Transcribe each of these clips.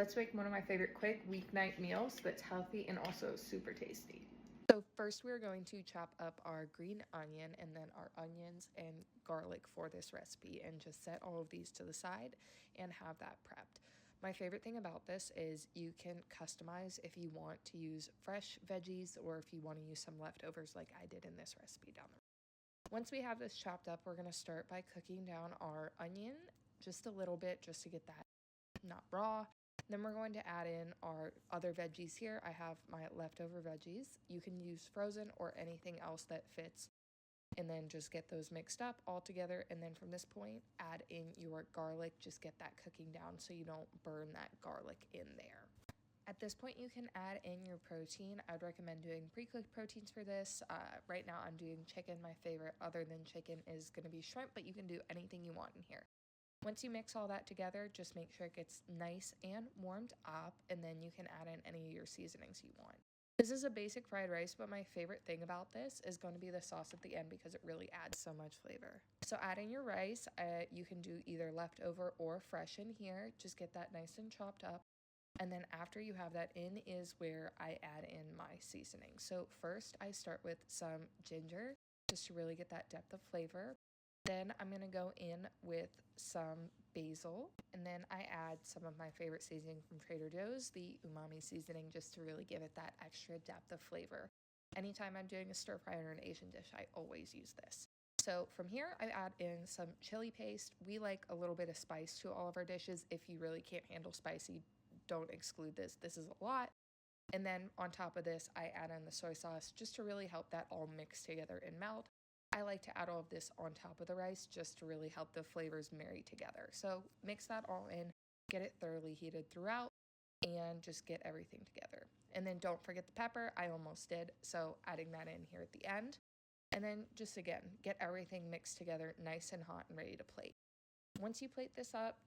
Let's make one of my favorite quick weeknight meals that's healthy and also super tasty. So first we're going to chop up our green onion and then our onions and garlic for this recipe and just set all of these to the side and have that prepped. My favorite thing about this is you can customize if you want to use fresh veggies or if you want to use some leftovers like I did in this recipe down the road. Once we have this chopped up, we're going to start by cooking down our onion just a little bit just to get that not raw. Then we're going to add in our other veggies here. I have my leftover veggies. You can use frozen or anything else that fits, and then just get those mixed up all together. And then from this point, add in your garlic. Just get that cooking down so you don't burn that garlic in there. At this point, you can add in your protein. I'd recommend doing pre-cooked proteins for this. Right now, I'm doing chicken. My favorite other than chicken is going to be shrimp, but you can do anything you want in here. Once you mix all that together, just make sure it gets nice and warmed up, and then you can add in any of your seasonings you want. This is a basic fried rice, but my favorite thing about this is going to be the sauce at the end because it really adds so much flavor. So add in your rice. You can do either leftover or fresh in here. Just get that nice and chopped up. And then after you have that in is where I add in my seasoning. So first I start with some ginger just to really get that depth of flavor. Then I'm going to go in with some basil, and then I add some of my favorite seasoning from Trader Joe's, the umami seasoning, just to really give it that extra depth of flavor. Anytime I'm doing a stir fry or an Asian dish, I always use this. So from here, I add in some chili paste. We like a little bit of spice to all of our dishes. If you really can't handle spicy, don't exclude this. This is a lot. And then on top of this, I add in the soy sauce just to really help that all mix together and melt. I like to add all of this on top of the rice just to really help the flavors marry together. So mix that all in, get it thoroughly heated throughout, and just get everything together. And then don't forget the pepper. I almost did, so adding that in here at the end. And then just again, get everything mixed together nice and hot and ready to plate. Once you plate this up,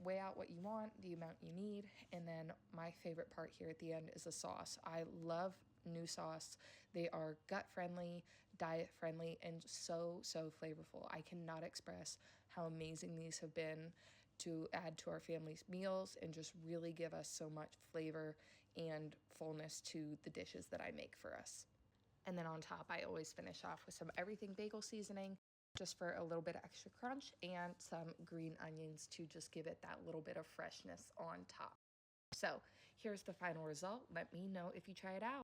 weigh out what you want, the amount you need, and then my favorite part here at the end is the sauce. I love Nusauce. They are gut friendly, diet friendly, and so flavorful. I cannot express how amazing these have been to add to our family's meals and just really give us so much flavor and fullness to the dishes that I make for us. And then on top, I always finish off with some everything bagel seasoning just for a little bit of extra crunch and some green onions to just give it that little bit of freshness on top. So here's the final result. Let me know if you try it out.